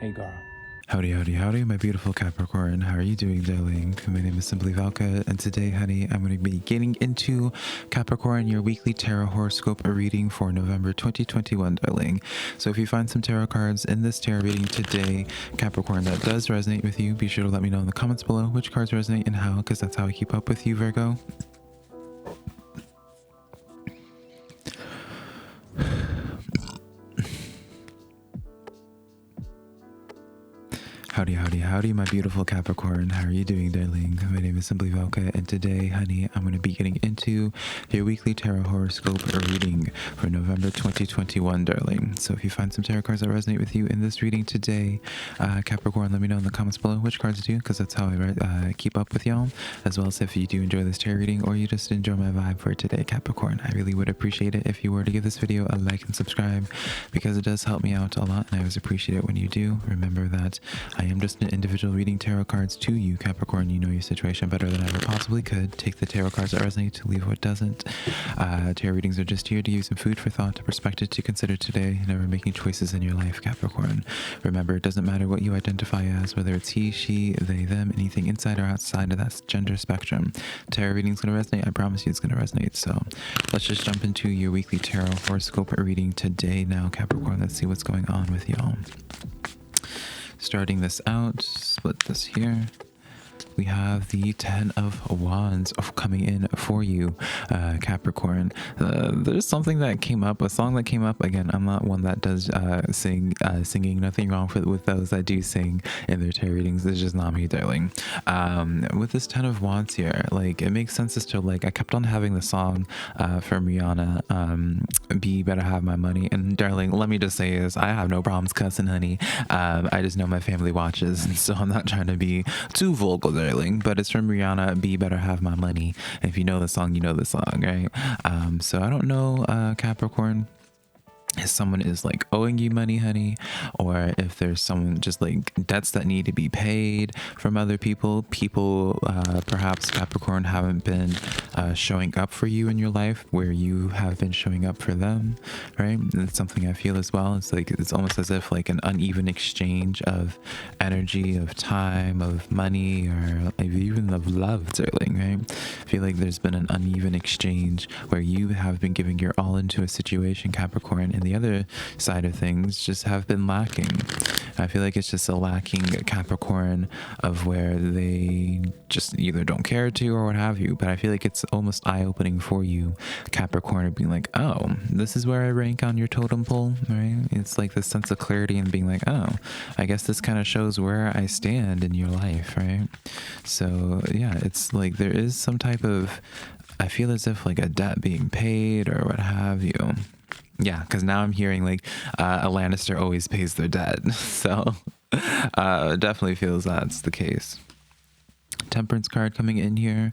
Hey girl. Howdy, howdy, howdy, my beautiful Capricorn. How are you doing, darling? My name is SimplyVelca, and today, honey, I'm going to be getting into Capricorn, your weekly tarot horoscope reading for November 2021, darling. So if you find some tarot cards in this tarot reading today, Capricorn, that does resonate with you, be sure to let me know in the comments below which cards resonate and how, because that's how I keep up with you, Virgo. Howdy, howdy, howdy, my beautiful Capricorn. How are you doing, darling? My name is SimplyVelca, and today, honey, I'm going to be getting into your weekly tarot horoscope reading for November 2021, darling. So if you find some tarot cards that resonate with you in this reading today, Capricorn, let me know in the comments below which cards do, because that's how I keep up with y'all, as well as if you do enjoy this tarot reading or you just enjoy my vibe for today, Capricorn. I really would appreciate it if you were to give this video a like and subscribe, because it does help me out a lot, and I always appreciate it when you do. Remember that I am just an individual reading tarot cards to you, Capricorn. You know your situation better than I ever possibly could. Take the tarot cards that resonate, leave what doesn't. Tarot readings are just here to give you some food for thought, perspective to consider today, never making choices in your life, Capricorn. Remember, it doesn't matter what you identify as, whether it's he, she, they, them, anything inside or outside of that gender spectrum. Tarot reading's going to resonate. I promise you it's going to resonate. So let's just jump into your weekly tarot horoscope reading today now, Capricorn. Let's see what's going on with y'all. Starting this out, split this here. We have the 10 of Wands coming in for you, Capricorn. There's something that came up, a song that came up. Again, I'm not one that does singing. Nothing wrong with those that do sing in their tarot readings. It's just not me, darling. With this 10 of Wands here, like, it makes sense as to, like, I kept on having the song from Rihanna, Be Better Have My Money. And darling, let me just say is I have no problems cussing, honey. I just know my family watches, and so I'm not trying to be too vocal, darling, but it's from Rihanna, Be Better Have My Money. And if you know the song, you know the song, right? So I don't know, Capricorn, if someone is like owing you money, honey, or if there's someone just like debts that need to be paid from other people. Perhaps, Capricorn, haven't been showing up for you in your life where you have been showing up for them, right? It's something I feel as well. It's like, it's almost as if like an uneven exchange of energy, of time, of money, or even of love, darling, right? I feel like there's been an uneven exchange where you have been giving your all into a situation, Capricorn, and the other side of things just have been lacking. I feel like it's just a lacking Capricorn of where they just either don't care to or what have you. But I feel like it's almost eye-opening for you, Capricorn, of being like, oh, this is where I rank on your totem pole, right? It's like this sense of clarity and being like, oh, I guess this kind of shows where I stand in your life, right? So yeah, it's like there is some type of, I feel as if like a debt being paid or what have you. Yeah, because now I'm hearing like a Lannister always pays their debt. So definitely feels that's the case. Temperance card coming in here.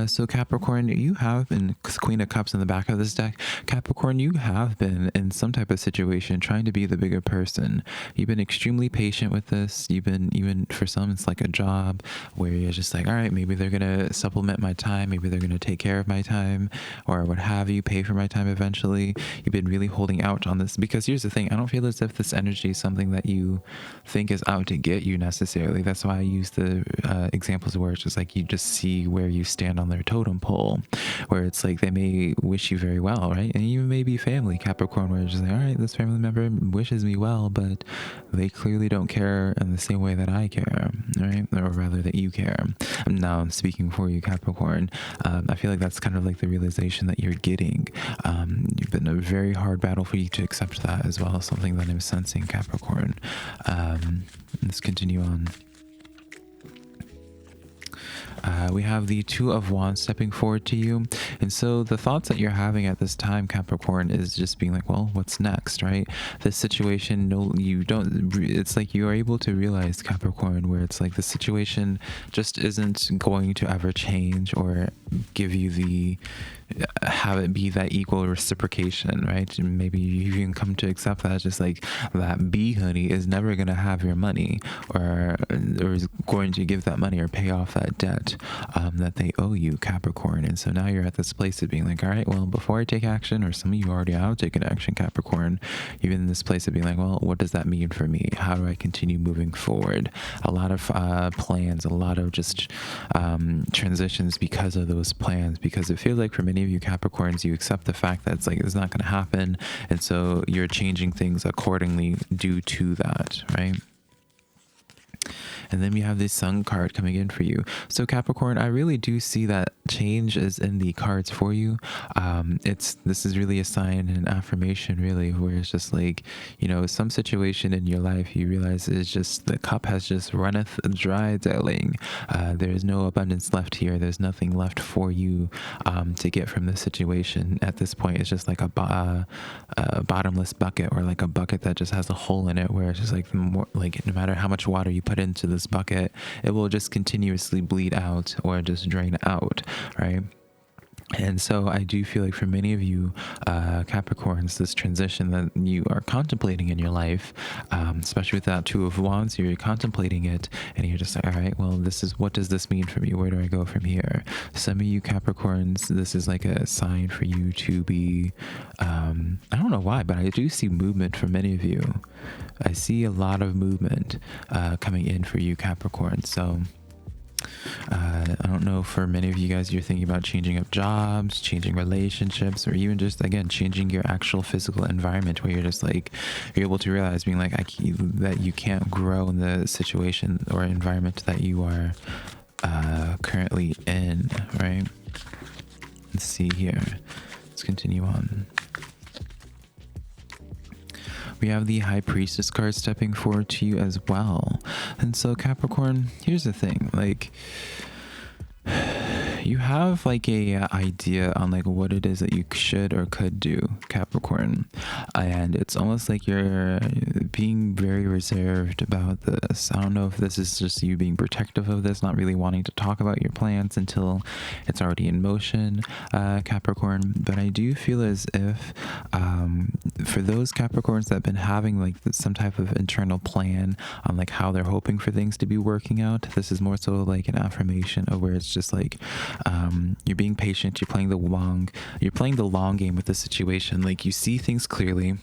So Capricorn, you have been, Queen of Cups in the back of this deck. Capricorn, you have been in some type of situation trying to be the bigger person. You've been extremely patient with this. You've been, even for some, it's like a job where you're just like, all right, maybe they're going to supplement my time. Maybe they're going to take care of my time or what have you, pay for my time eventually. You've been really holding out on this because here's the thing. I don't feel as if this energy is something that you think is out to get you necessarily. That's why I use the examples where it's just like you just see where you stand on their totem pole, where it's like they may wish you very well, right? And even maybe family, Capricorn, where it's just like, all right, this family member wishes me well, but they clearly don't care in the same way that I care, right? Or rather that you care. Now I'm speaking for you, Capricorn. I feel like that's kind of like the realization that you're getting. You've been a very hard battle for you to accept that as well, something that I'm sensing, Capricorn. Let's continue on. We have the Two of Wands stepping forward to you. And so the thoughts that you're having at this time, Capricorn, is just being like, well, what's next, right? This situation, no, you don't, it's like you are able to realize, Capricorn, where it's like the situation just isn't going to ever change or give you the have it be that equal reciprocation, right? And maybe you can come to accept that just like that bee honey is never going to have your money, or is going to give that money or pay off that debt that they owe you, Capricorn. And so now you're at this place of being like, all right, well, before I take action, or some of you already have taken action, Capricorn, you're in this place of being like, well, what does that mean for me? How do I continue moving forward? A lot of plans, a lot of just transitions because of those plans, because it feels like for many of you Capricorns, you accept the fact that it's like it's not going to happen, and so you're changing things accordingly due to that, right? And then we have this Sun card coming in for you. So Capricorn, I really do see that change is in the cards for you. This is really a sign and an affirmation, really, where it's just like, you know, some situation in your life you realize is just the cup has just runneth dry, darling. There is no abundance left here. There's nothing left for you to get from this situation at this point. It's just like a bottomless bucket, or like a bucket that just has a hole in it, where it's just like more like no matter how much water you put into this bucket, it will just continuously bleed out or just drain out, right? And so I do feel like for many of you Capricorns, this transition that you are contemplating in your life, especially with that Two of Wands, you're contemplating it and you're just like, all right, well, what does this mean for me? Where do I go from here? Some of you Capricorns, this is like a sign for you to be, I don't know why, but I do see movement for many of you. I see a lot of movement coming in for you Capricorn. So I don't know, for many of you guys, you're thinking about changing up jobs, changing relationships, or even just, again, changing your actual physical environment, where you're just like, you're able to realize being like, that you can't grow in the situation or environment that you are currently in, right? Let's see here. Let's continue on. We have the High Priestess card stepping forward to you as well. And so Capricorn, here's the thing, like, you have like a idea on like what it is that you should or could do, Capricorn, and it's almost like you're being very reserved about this. I don't know if this is just you being protective of this, not really wanting to talk about your plans until it's already in motion, Capricorn. But I do feel as if for those Capricorns that have been having like some type of internal plan on like how they're hoping for things to be working out, this is more so like an affirmation of where it's just like you're being patient, you're playing the long game with the situation. Like, you see things clearly,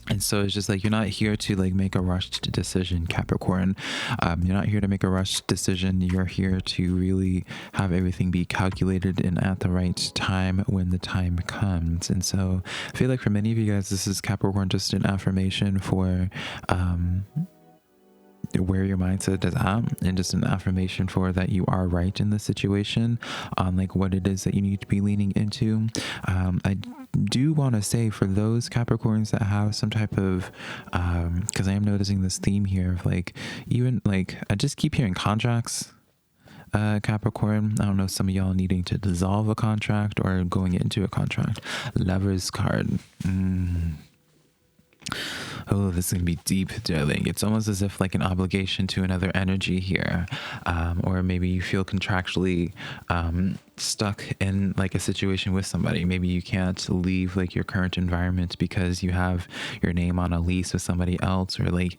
and so it's just like you're not here to like make a rushed decision, Capricorn. You're not here to make a rushed decision. You're here to really have everything be calculated and at the right time when the time comes. And so I feel like for many of you guys, this is, Capricorn, just an affirmation for where your mindset is at, and just an affirmation for that you are right in the situation on like what it is that you need to be leaning into. I do want to say, for those Capricorns that have some type of because I am noticing this theme here of like, even like, I just keep hearing contracts, Capricorn. I don't know, some of y'all needing to dissolve a contract or going into a contract. Lover's card. Oh, this is gonna be deep, darling. It's almost as if like an obligation to another energy here, or maybe you feel contractually stuck in like a situation with somebody. Maybe you can't leave like your current environment because you have your name on a lease with somebody else, or like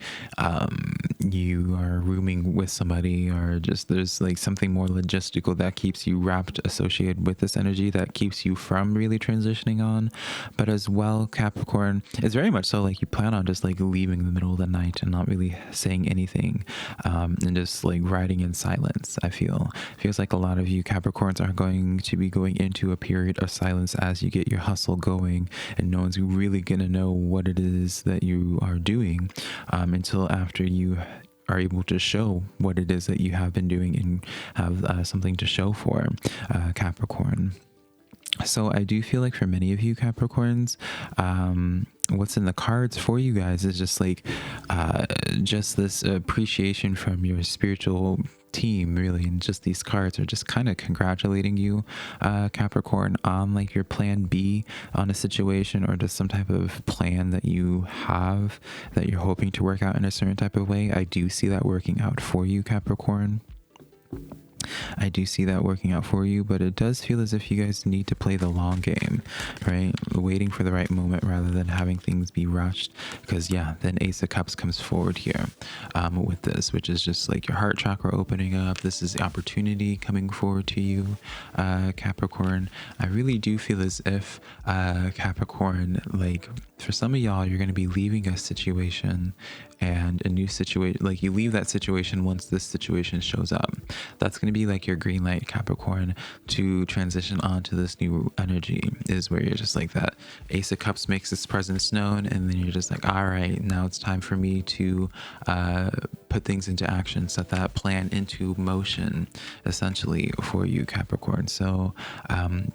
you are rooming with somebody, or just there's like something more logistical that keeps you wrapped, associated with this energy, that keeps you from really transitioning on. But as well, Capricorn, it's very much so like you plan on just like leaving in the middle of the night and not really saying anything, and just like riding in silence. Feels like a lot of you Capricorns are going to be going into a period of silence as you get your hustle going, and no one's really gonna know what it is that you are doing until after you are able to show what it is that you have been doing and have something to show for, Capricorn. So I do feel like for many of you Capricorns, what's in the cards for you guys is just like just this appreciation from your spiritual team, really. And just these cards are just kind of congratulating you, Capricorn, on like your plan B on a situation, or just some type of plan that you have that you're hoping to work out in a certain type of way. I do see that working out for you, Capricorn. I do see that working out for you, but it does feel as if you guys need to play the long game, right? Waiting for the right moment rather than having things be rushed. Because yeah, then Ace of Cups comes forward here with this, which is just like your heart chakra opening up. This is the opportunity coming forward to you, Capricorn. I really do feel as if Capricorn, like for some of y'all, you're going to be leaving a situation and a new situation. Like you leave that situation once this situation shows up. That's going to be like your green light, Capricorn, to transition onto this new energy, is where you're just like that Ace of Cups makes its presence known, and then you're just like, all right, now it's time for me to put things into action, set that plan into motion, essentially, for you, Capricorn. So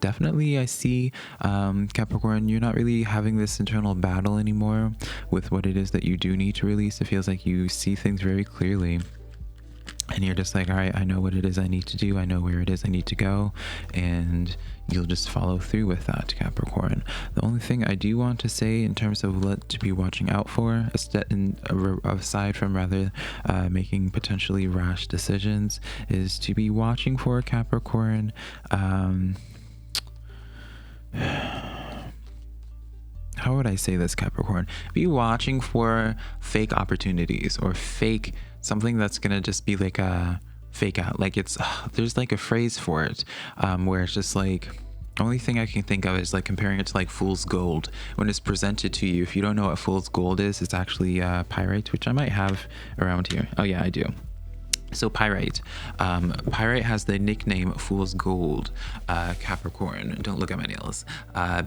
definitely I see, Capricorn, you're not really having this internal battle anymore with what it is that you do need to release. It feels like you see things very clearly. And you're just like, all right, I know what it is I need to do. I know where it is I need to go. And you'll just follow through with that, Capricorn. The only thing I do want to say in terms of what to be watching out for, aside from rather making potentially rash decisions, is to be watching for, Capricorn. How would I say this, Capricorn? Be watching for fake opportunities or fake something that's gonna just be like a fake out. Like it's there's like a phrase for it where it's just like, only thing I can think of is like comparing it to like fool's gold. When it's presented to you, if you don't know what fool's gold is, it's actually pyrite, which I might have around here. Oh yeah, I do. So pyrite has the nickname fool's gold, Capricorn. Don't look at my nails,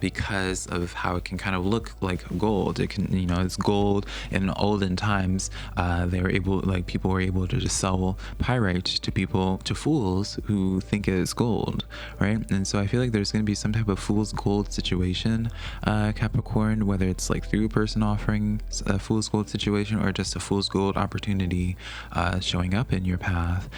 because of how it can kind of look like gold. It can, you know, it's gold. In olden times, people were able to just sell pyrite to fools who think it is gold, right? And so I feel like there's going to be some type of fool's gold situation, Capricorn, whether it's like through a person offering a fool's gold situation or just a fool's gold opportunity showing up in your path.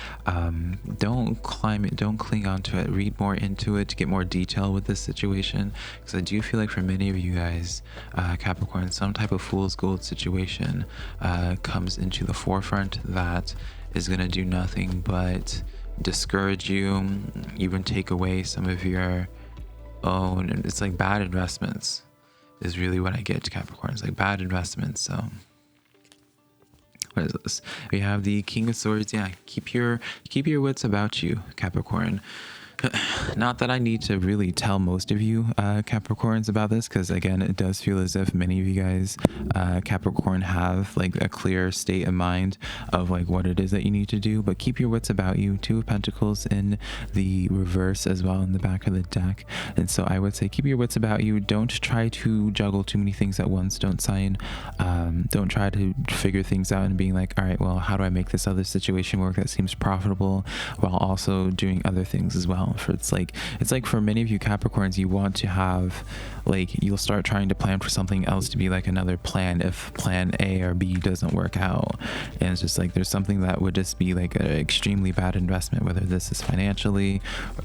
Don't cling onto it. Read more into it to get more detail with this situation, because I do feel like for many of you guys, Capricorn, some type of fool's gold situation comes into the forefront that is going to do nothing but discourage you, even take away some of your own. It's like bad investments is really what I get to Capricorn. It's like bad investments. So what is this? We have the King of Swords. Yeah, keep your wits about you, Capricorn. Not that I need to really tell most of you Capricorns about this, because again, it does feel as if many of you guys Capricorn have like a clear state of mind of like what it is that you need to do. But keep your wits about you. Two of Pentacles in the reverse as well in the back of the deck. And so I would say keep your wits about you. Don't try to juggle too many things at once. Don't try to figure things out and being like, all right, well, how do I make this other situation work that seems profitable while also doing other things as well. For it's like for many of you Capricorns, you want to have like, you'll start trying to plan for something else to be like another plan if plan A or B doesn't work out. And it's just like there's something that would just be like an extremely bad investment, whether this is financially,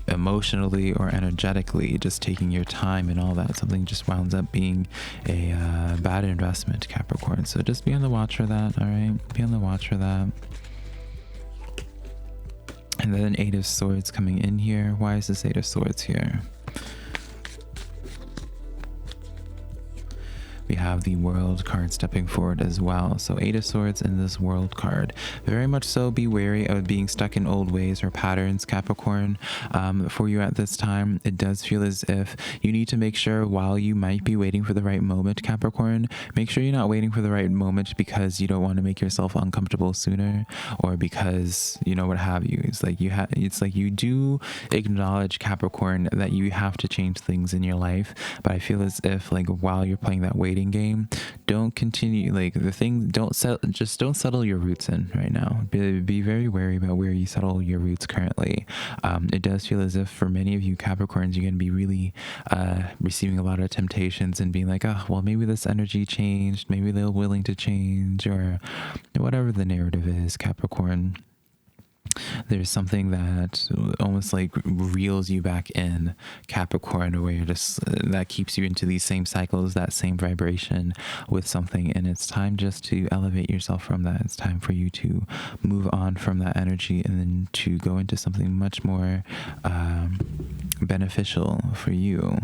emotionally, or energetically, just taking your time and all that. Something just winds up being a bad investment, Capricorn. So just be on the watch for that. All right, be on the watch for that. And then Eight of Swords coming in here. Why is this Eight of Swords here? We have the World card stepping forward as well. So Eight of Swords in this World card. Very much so be wary of being stuck in old ways or patterns, Capricorn. For you at this time, it does feel as if you need to make sure, while you might be waiting for the right moment, Capricorn, make sure you're not waiting for the right moment because you don't want to make yourself uncomfortable sooner, or because, you know, what have you. It's like you do acknowledge, Capricorn, that you have to change things in your life. But I feel as if like while you're playing that waiting game, don't continue like the thing. Don't settle your roots in right now. Be very wary about where you settle your roots currently. It does feel as if for many of you Capricorns, you're going to be really receiving a lot of temptations and being like, oh, well, maybe this energy changed, maybe they're willing to change, or whatever the narrative is, Capricorn. There's something that almost like reels you back in, Capricorn, where you're just that keeps you into these same cycles, that same vibration with something, and it's time just to elevate yourself from that. It's time for you to move on from that energy and then to go into something much more beneficial for you,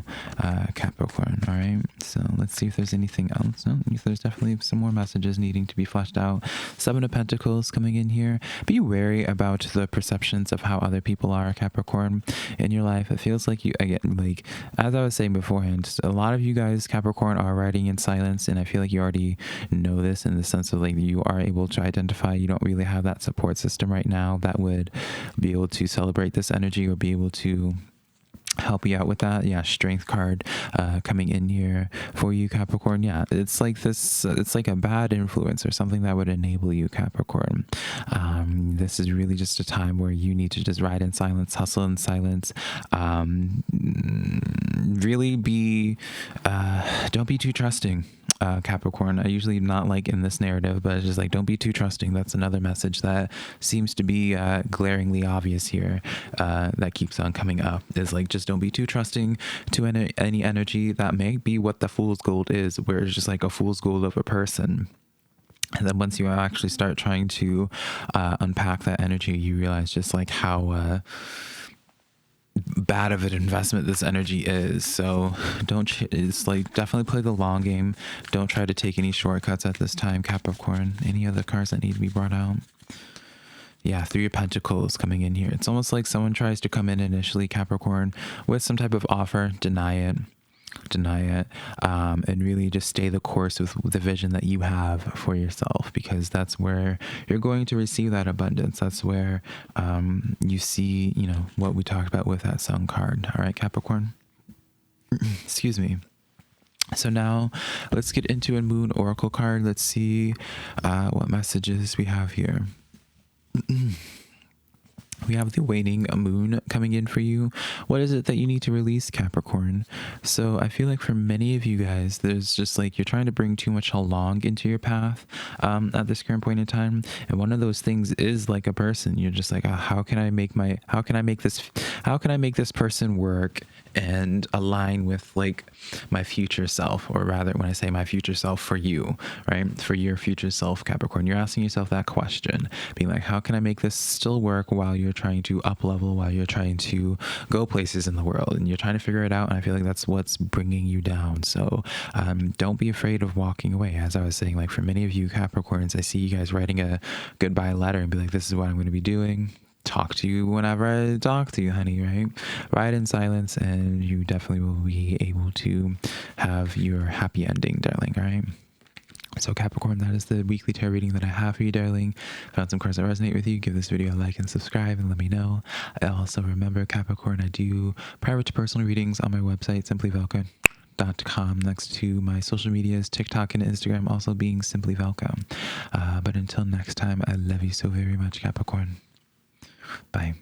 Capricorn. All right, so let's see if there's anything else. No, there's definitely some more messages needing to be fleshed out. Seven of Pentacles coming in here. Be wary about the perceptions of how other people are, Capricorn, in your life. It feels like you, again, like as I was saying beforehand, a lot of you guys, Capricorn, are writing in silence, and I feel like you already know this in the sense of like you are able to identify. You don't really have that support system right now that would be able to celebrate this energy or be able to help you out with that. Yeah, strength card coming in here for you, Capricorn. Yeah, it's like this, it's like a bad influence or something that would enable you, Capricorn. This is really just a time where you need to just ride in silence, hustle in silence. Really be don't be too trusting, Capricorn. I usually not like in this narrative, but it's just like, don't be too trusting. That's another message that seems to be glaringly obvious here, that keeps on coming up, is like, just don't be too trusting to any energy that may be what the fool's gold is, where it's just like a fool's gold of a person. And then once you actually start trying to unpack that energy, you realize just like how bad of an investment this energy is. So it's like definitely play the long game. Don't try to take any shortcuts at this time, Capricorn. Any other cards that need to be brought out? Yeah, Three of Pentacles coming in here. It's almost like someone tries to come in initially, Capricorn, with some type of offer, deny it, and really just stay the course with the vision that you have for yourself, because that's where you're going to receive that abundance. That's where you see, you know, what we talked about with that Sun card. All right, Capricorn. Excuse me. So now let's get into a Moon Oracle card. Let's see what messages we have here. We have the waning moon coming in for you. What is it that you need to release, Capricorn? So I feel like for many of you guys, there's just like you're trying to bring too much along into your path at this current point in time. And one of those things is like a person. You're just like, how can I make this person work and align with like my future self? Or rather, when I say my future self, for you, right? For your future self, Capricorn, you're asking yourself that question, being like, how can I make this still work while you're trying to up level, while you're trying to go places in the world, and you're trying to figure it out. And I feel like that's what's bringing you down. So don't be afraid of walking away. As I was saying, like for many of you Capricorns, I see you guys writing a goodbye letter and be like, this is what I'm going to be doing. Talk to you whenever I talk to you, honey, right? Ride in silence, and you definitely will be able to have your happy ending, darling, all right? So Capricorn, that is the weekly tarot reading that I have for you, darling. Found some cards that resonate with you, give this video a like and subscribe and let me know. I also remember, Capricorn, I do private to personal readings on my website, SimplyVelca.com, next to my social medias, TikTok and Instagram, also being SimplyVelca. But until next time, I love you so very much, Capricorn. Bye.